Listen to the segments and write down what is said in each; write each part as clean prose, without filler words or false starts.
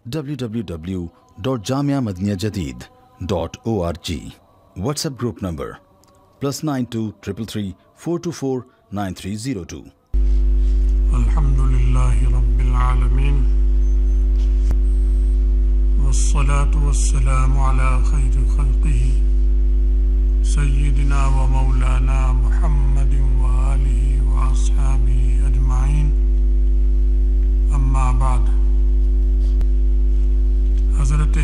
www.jamiamadiniyajadid.org. WhatsApp group number +92 333 424 9302. الحمدللہ رب العالمین والصلاة والسلام على خیر خلقہ سیدنا و مولانا محمد وآلہ واصحابہ اجمعین، اما بعد۔ حضرت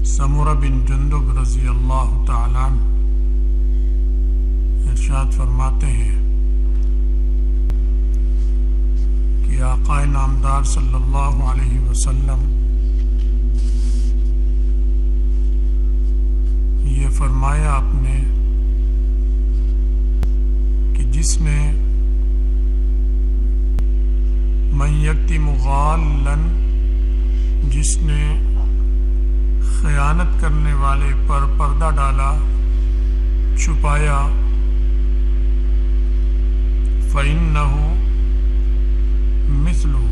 سمرہ بن جندب رضی اللہ تعالیٰ عنہ ارشاد فرماتے ہیں کہ آقا نامدار صلی اللہ علیہ وسلم یہ فرمایا آپ نے کہ جس نے من یکتم غالا، جس نے خیانت کرنے والے پر پردہ ڈالا، چھپایا، فَإِنَّهُ مِثْلُهُ،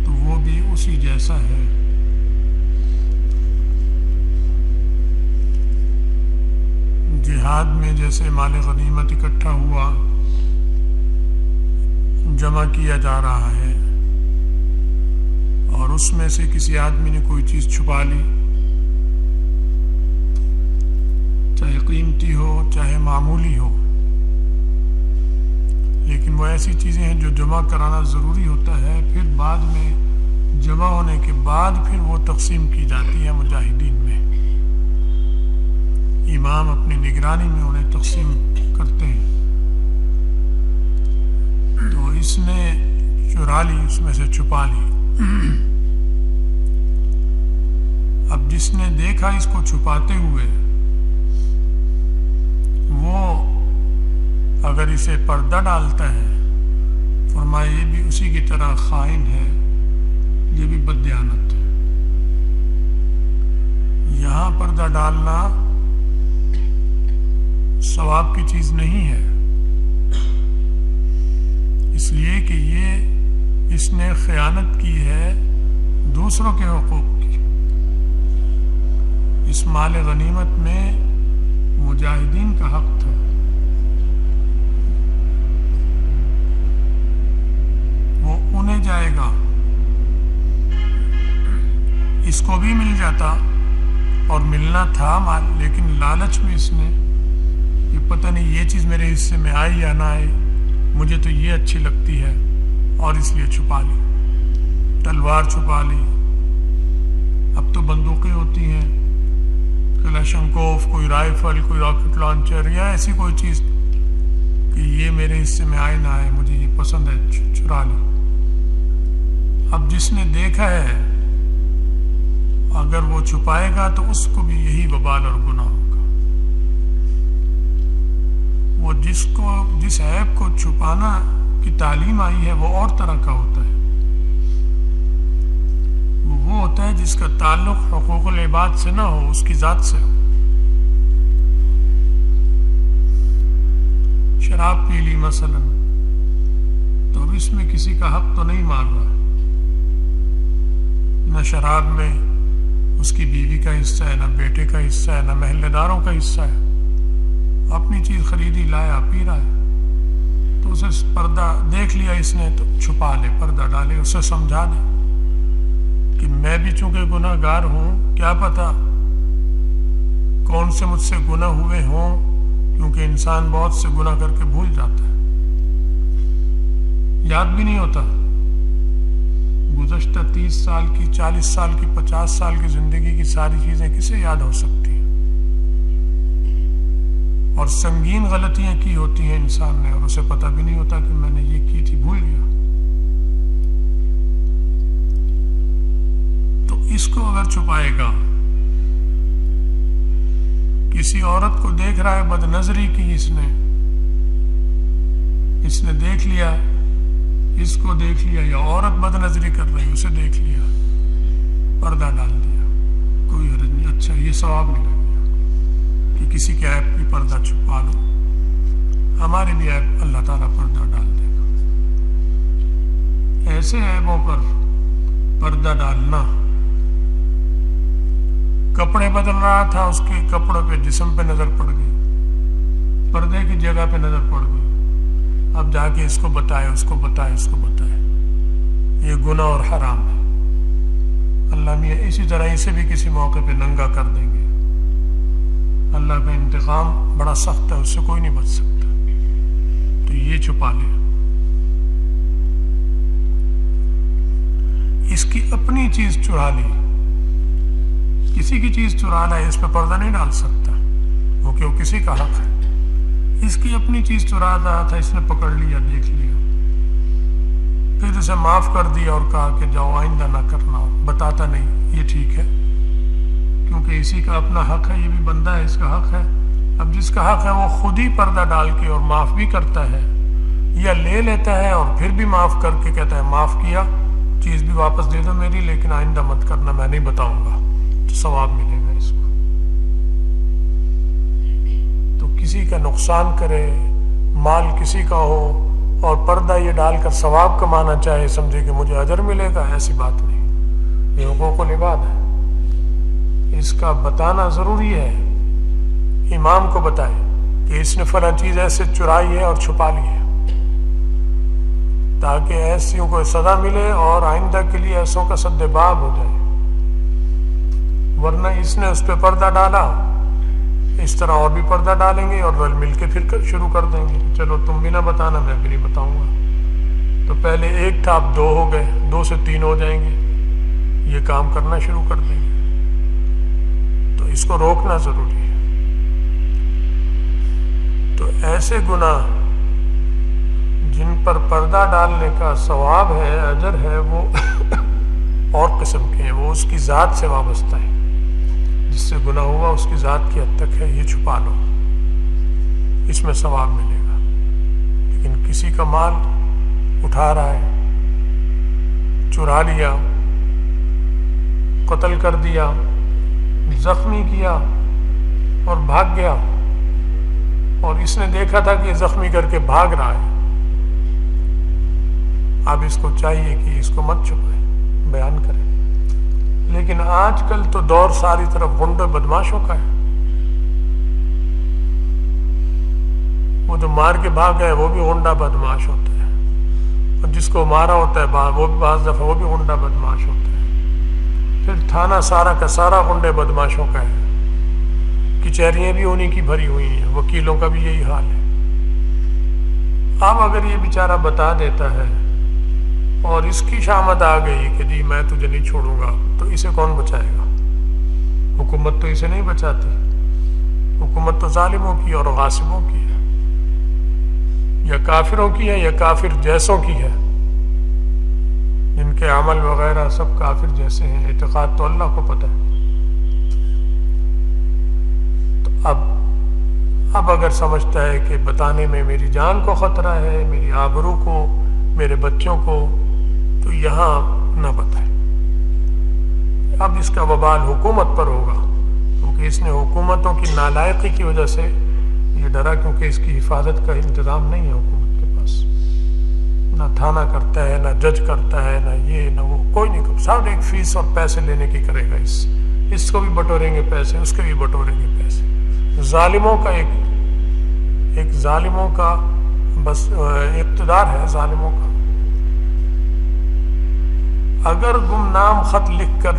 تو وہ بھی اسی جیسا ہے۔ جہاد میں جیسے مال غنیمت اکٹھا ہوا، جمع کیا جا رہا ہے، اور اس میں سے کسی آدمی نے کوئی چیز چھپا لی، چاہے قیمتی ہو چاہے معمولی ہو، لیکن وہ ایسی چیزیں ہیں جو جمع کرانا ضروری ہوتا ہے، پھر بعد میں جمع ہونے کے بعد پھر وہ تقسیم کی جاتی ہے مجاہدین میں، امام اپنی نگرانی میں انہیں تقسیم کرتے ہیں۔ تو اس نے چرا لی، اس میں سے چھپا لی۔ اب جس نے دیکھا اس کو چھپاتے ہوئے، وہ اگر اسے پردہ ڈالتا ہے، فرمایا یہ بھی اسی کی طرح خائن ہے، یہ بھی بددیانت ہے۔ یہاں پردہ ڈالنا ثواب کی چیز نہیں ہے، اس لیے کہ یہ اس نے خیانت کی ہے دوسروں کے حقوق کی۔ اس مال غنیمت میں مجاہدین کا حق تھا، وہ انہیں جائے گا، اس کو بھی مل جاتا اور ملنا تھا مال، لیکن لالچ میں اس نے کہ پتہ نہیں یہ چیز میرے حصے میں آئی یا نہ آئی، مجھے تو یہ اچھی لگتی ہے، اور اس لیے چھپا لی، تلوار چھپا لی۔ اب تو بندوقیں ہوتی ہیں، کلاشنکوف، کوئی رائفل، کوئی راکٹ لانچر، یا ایسی کوئی چیز کہ یہ میرے حصے میں آئے نہ آئے، مجھے یہ پسند ہے، چرا لی۔ اب جس نے دیکھا ہے اگر وہ چھپائے گا تو اس کو بھی یہی وبال اور گناہ ہوگا۔ وہ جس عیب کو چھپانا کی تعلیم آئی ہے وہ اور طرح کا ہوتا ہے، وہ ہوتا ہے جس کا تعلق حقوق العباد سے نہ ہو، اس کی ذات سے ہو۔ شراب پی لی مثلا، تو اب اس میں کسی کا حق تو نہیں مار رہا، نہ شراب میں اس کی بیوی کا حصہ ہے، نہ بیٹے کا حصہ ہے، نہ محلے داروں کا حصہ ہے، اپنی چیز خریدی، لایا، پی رہا ہے، تو اسے پردہ دیکھ لیا اس نے تو چھپا لے، پردہ ڈالے، اسے سمجھا دے کہ میں بھی چونکہ گناہ گار ہوں، کیا پتا کون سے مجھ سے گناہ ہوئے ہوں، کیونکہ انسان بہت سے گناہ کر کے بھول جاتا ہے، یاد بھی نہیں ہوتا۔ گزشتہ 30 سال کی، 40 سال کی، 50 سال کی زندگی کی ساری چیزیں کسے یاد ہو سکتی ہیں؟ اور سنگین غلطیاں کی ہوتی ہیں انسان نے، اور اسے پتہ بھی نہیں ہوتا کہ میں نے یہ کی تھی، بھول گیا۔ تو اس کو اگر چھپائے گا، کسی عورت کو دیکھ رہا ہے، بد نظری کی اس نے دیکھ لیا، اس کو دیکھ لیا، یا عورت بد نظری کر رہی اسے دیکھ لیا، پردہ ڈال دیا، کوئی حرج نہیں، اچھا یہ ثواب نہیں لگا کہ کسی کے عیب کی پردہ چھپا لو، ہمارے بھی عیب اللہ تعالیٰ پردہ ڈال دے گا۔ ایسے عیبوں پر پردہ ڈالنا. کپڑے بدل رہا تھا، اس کے کپڑوں پہ جسم پہ نظر پڑ گئی، پردے کی جگہ پہ نظر پڑ گئی. اب جا کے اس کو بتائے، اس کو بتائے، اس کو بتائے. یہ گناہ اور حرام ہے. اللہ میاں اسی طرح اسے بھی کسی موقع پہ ننگا کر دیں گے. اللہ کا انتقام بڑا سخت ہے، اس سے کوئی نہیں بچ سکتا. تو یہ چھپا لے. اس کی اپنی چیز چرا لی، کسی کی چیز چرا لا، اس پہ پردہ نہیں ڈال سکتا کیونکہ وہ کسی کا حق ہے. اس کی اپنی چیز چرا رہا تھا، اس نے پکڑ لیا، دیکھ لیا، پھر اسے معاف کر دیا اور کہا کہ جاؤ آئندہ نہ کرنا. بتاتا نہیں یہ ٹھیک ہے کیونکہ اسی کا اپنا حق ہے، یہ بھی بندہ ہے، اس کا حق ہے. اب جس کا حق ہے وہ خود ہی پردہ ڈال کے اور معاف بھی کرتا ہے، یا لے لیتا ہے اور پھر بھی معاف کر کے کہتا ہے معاف کیا، چیز بھی واپس دے دو میری، لیکن آئندہ مت کرنا، میں نہیں بتاؤں گا، تو ثواب ملے گا اس کو. تو کسی کا نقصان کرے، مال کسی کا ہو اور پردہ یہ ڈال کر ثواب کمانا چاہے، سمجھے کہ مجھے اجر ملے گا، ایسی بات نہیں. یہ حقوق العباد ہے. اس کا بتانا ضروری ہے. امام کو بتائے کہ اس نے فلاں چیز ایسے چرائی ہے اور چھپا لی ہے، تاکہ ایسیوں کو سزا ملے اور آئندہ کے لیے ایسوں کا سد باب ہو جائے. ورنہ اس نے اس پہ پردہ ڈالا، اس طرح اور بھی پردہ ڈالیں گے اور رل مل کے پھر شروع کر دیں گے. چلو تم بھی نہ بتانا، میں بھی نہیں بتاؤں گا. تو پہلے ایک تھا، اب 2 ہو گئے، 2 سے 3 ہو جائیں گے. یہ کام کرنا شروع کر دیں گے. تو اس کو روکنا ضروری ہے. تو ایسے گناہ جن پر پردہ ڈالنے کا ثواب ہے، اجر ہے، وہ اور قسم کے ہیں. وہ اس کی ذات سے وابستہ ہے. جس سے گناہ ہوا اس کی ذات کی حد تک ہے. یہ چھپا لو، اس میں ثواب ملے گا. لیکن کسی کا مال اٹھا رہا ہے، چرا لیا، قتل کر دیا، زخمی کیا اور بھاگ گیا، اور اس نے دیکھا تھا کہ زخمی کر کے بھاگ رہا ہے. اب اس کو چاہیے کہ اس کو مت چھپائے، بیان کرے. لیکن آج کل تو دور ساری طرف غنڈے بدماشوں کا ہے. وہ جو مار کے بھاگ گئے وہ بھی غنڈا بدماش ہوتا ہے، اور جس کو مارا ہوتا ہے وہ بھی بعض دفعہ وہ بھی غنڈا بدماش ہوتا ہے. پھر تھانہ سارا کا سارا غنڈے بدماشوں کا ہے. کچہریاں بھی انہیں کی بھری ہوئی ہیں، وکیلوں کا بھی یہی حال ہے. اب اگر یہ بیچارہ بتا دیتا ہے اور اس کی شامت آ گئی کہ جی میں تجھے نہیں چھوڑوں گا، تو اسے کون بچائے گا؟ حکومت تو اسے نہیں بچاتی. حکومت تو ظالموں کی اور غاصبوں کی ہے، یا کافروں کی ہے یا کافر جیسوں کی ہے، جن کے عمل وغیرہ سب کافر جیسے ہیں. اعتقاد تو اللہ کو پتہ ہے. تو اب اگر سمجھتا ہے کہ بتانے میں میری جان کو خطرہ ہے، میری آبرو کو، میرے بچوں کو، تو یہاں نہ بتائے. اب اس کا وبال حکومت پر ہوگا، کیونکہ اس نے حکومتوں کی نالائقی کی وجہ سے یہ ڈرا، کیونکہ اس کی حفاظت کا انتظام نہیں ہے حکومت کے پاس. نہ تھانہ کرتا ہے، نہ جج کرتا ہے، نہ یہ نہ وہ، کوئی نہیں کرتا. سب ایک فیس اور پیسے لینے کی کرے گا. اس کو بھی بٹوریں گے پیسے، اس کے بھی بٹوریں گے پیسے. ظالموں کا ایک ظالموں کا بس اقتدار ہے ظالموں کا. اگر گمنام خط لکھ کر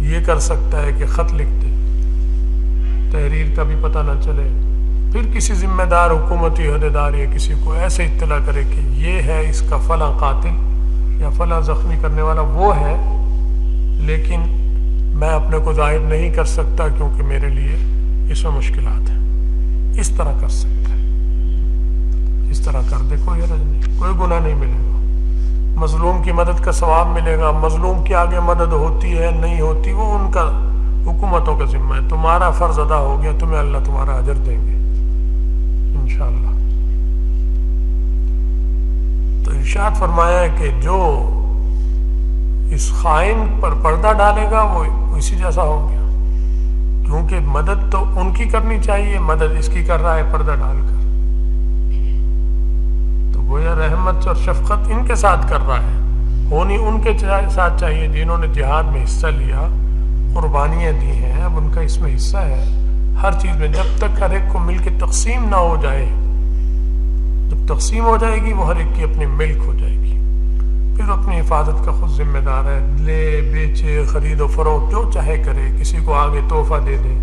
یہ کر سکتا ہے کہ خط لکھ دے، تحریر کا بھی پتہ نہ چلے، پھر کسی ذمہ دار حکومتی عہدیدار یا کسی کو ایسے اطلاع کرے کہ یہ ہے اس کا فلاں قاتل یا فلاں زخمی کرنے والا وہ ہے، لیکن میں اپنے کو ظاہر نہیں کر سکتا کیونکہ میرے لیے اس میں مشکلات ہیں. اس طرح کر سکتا ہے. اس طرح کر دے، کوئی حرج نہیں، کوئی گناہ نہیں ملے گا. مظلوم کی مدد کا ثواب ملے گا. مظلوم کی آگے مدد ہوتی ہے نہیں ہوتی وہ ان کا حکومتوں کا ذمہ ہے. تمہارا فرض ادا ہو گیا، تمہیں اللہ تمہارا اجر دیں گے انشاءاللہ. تو ارشاد فرمایا ہے کہ جو اس خائن پر پردہ ڈالے گا وہ اسی جیسا ہو گیا، کیونکہ مدد تو ان کی کرنی چاہیے، مدد اس کی کر رہا ہے پردہ ڈال کر. تو گویا رحمت اور شفقت ان کے ساتھ کر رہا ہے، ہونی ان کے ساتھ چاہیے جنہوں نے جہاد میں حصہ لیا، قربانیاں دی ہیں، اب ان کا اس میں حصہ ہے ہر چیز میں. جب تک ہر ایک کو مل کے تقسیم نہ ہو جائے، جب تقسیم ہو جائے گی وہ ہر ایک کی اپنی ملک ہو جائے گی، پھر اپنی حفاظت کا خود ذمہ دار ہے. لے بیچے، خرید و فروخت جو چاہے کرے، کسی کو آگے تحفہ دے دے،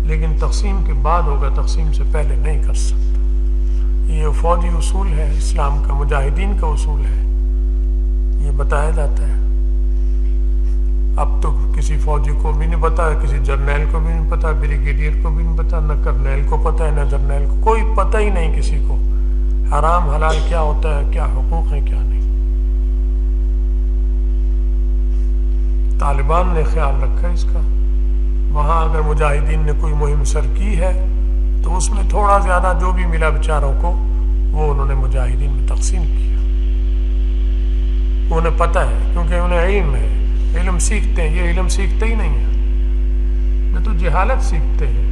لیکن تقسیم کے بعد ہوگا، تقسیم سے پہلے نہیں کر سکتا. یہ فوجی اصول ہے اسلام کا، مجاہدین کا اصول ہے، یہ بتایا جاتا ہے. اب تو کسی فوجی کو بھی نہیں پتا، کسی جرنیل کو بھی نہیں پتا، بریگیڈیئر کو بھی نہیں پتا، نہ کرنیل کو پتا ہے نہ جرنیل کو، کوئی پتہ ہی نہیں کسی کو حرام حلال کیا ہوتا ہے، کیا حقوق ہیں کیا نہیں. طالبان نے خیال رکھا اس کا. وہاں اگر مجاہدین نے کوئی مہم سر کی ہے تو اس میں تھوڑا زیادہ جو بھی ملا بیچاروں کو وہ انہوں نے مجاہدین میں تقسیم کیا. انہیں پتہ ہے کیونکہ انہیں علم ہے، علم سیکھتے ہیں. یہ علم سیکھتے ہی نہیں ہیں، یہ تو جہالت سیکھتے ہیں.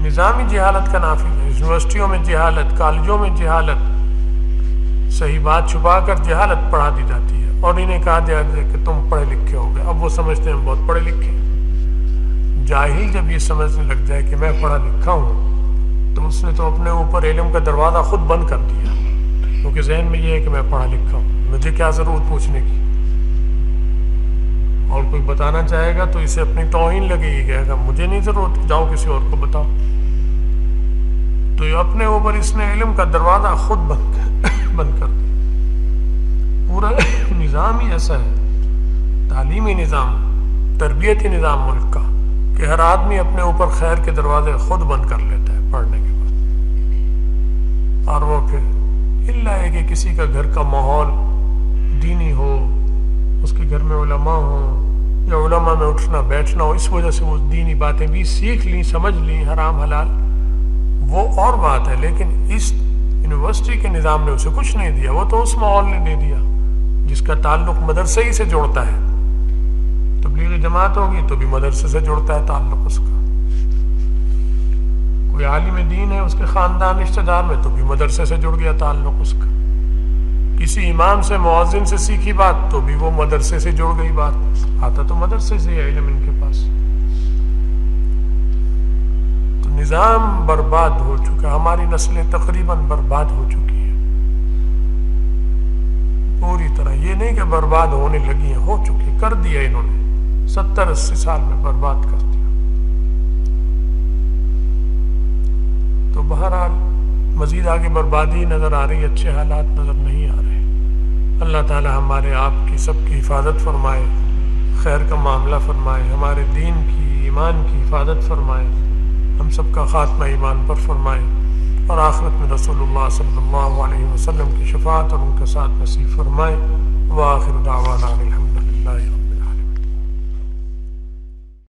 نظامی جہالت کا نافذ ہے. یونیورسٹیوں میں جہالت، کالجوں میں جہالت، صحیح بات چھپا کر جہالت پڑھا دی جاتی ہے اور انہیں کہا جاتا ہے کہ تم پڑھے لکھے ہو گئے. اب وہ سمجھتے ہیں بہت پڑھے لکھے. جاہل جب یہ سمجھنے لگ جائے کہ میں پڑھا لکھا ہوں تو اس نے تو اپنے اوپر علم کا دروازہ خود بند کر دیا، کیونکہ ذہن میں یہ ہے کہ میں پڑھا لکھا ہوں، مجھے کیا ضرورت پوچھنے کی. اور کوئی بتانا چاہے گا تو اسے اپنی توہین لگے گی، کہے گا مجھے نہیں ضرورت، جاؤ کسی اور کو بتاؤ. تو یہ اپنے اوپر اس نے علم کا دروازہ خود بند کر دیا. پورا نظام ہی ایسا ہے، تعلیمی نظام، تربیتی نظام ملک کا، کہ ہر آدمی اپنے اوپر خیر کے دروازے خود بند کر لیتا ہے پڑھنے کے بعد. اور وہ پھر اللہ ہے کہ کسی کا گھر کا ماحول دینی ہو، اس کے گھر میں علماء ہوں یا علماء میں اٹھنا بیٹھنا ہو، اس وجہ سے وہ دینی باتیں بھی سیکھ لیں، سمجھ لیں، حرام حلال وہ اور بات ہے. لیکن اس یونیورسٹی کے نظام نے اسے کچھ نہیں دیا، وہ تو اس ماحول نے دے دیا جس کا تعلق مدرسے ہی سے جوڑتا ہے. تبلیغی جماعت ہوگی تو بھی مدرسے سے جڑتا ہے تعلق اس کا. کوئی عالم دین ہے اس کے خاندان رشتہ دار میں تو بھی مدرسے سے جڑ گیا تعلق اس کا. کسی امام سے، مؤذن سے سیکھی بات تو بھی وہ مدرسے سے جڑ گئی بات. آتا تو مدرسے سے ہے علم ان کے پاس. تو نظام برباد ہو چکا، ہماری نسلیں تقریباً برباد ہو چکی ہیں پوری طرح. یہ نہیں کہ برباد ہونے لگی ہیں، ہو چکی، کر دیا انہوں نے 70-80 سال میں برباد کر دیا. تو بہرحال مزید آگے بربادی نظر آ رہی، اچھے حالات نظر نہیں آ رہے. اللہ تعالی ہمارے آپ کی سب کی حفاظت فرمائے، خیر کا معاملہ فرمائے، ہمارے دین کی، ایمان کی حفاظت فرمائے، ہم سب کا خاتمہ ایمان پر فرمائے، اور آخرت میں رسول اللہ صلی اللہ علیہ وسلم کی شفاعت اور ان کے ساتھ نصیب فرمائے. وآخر دعوانا الحمدللہ.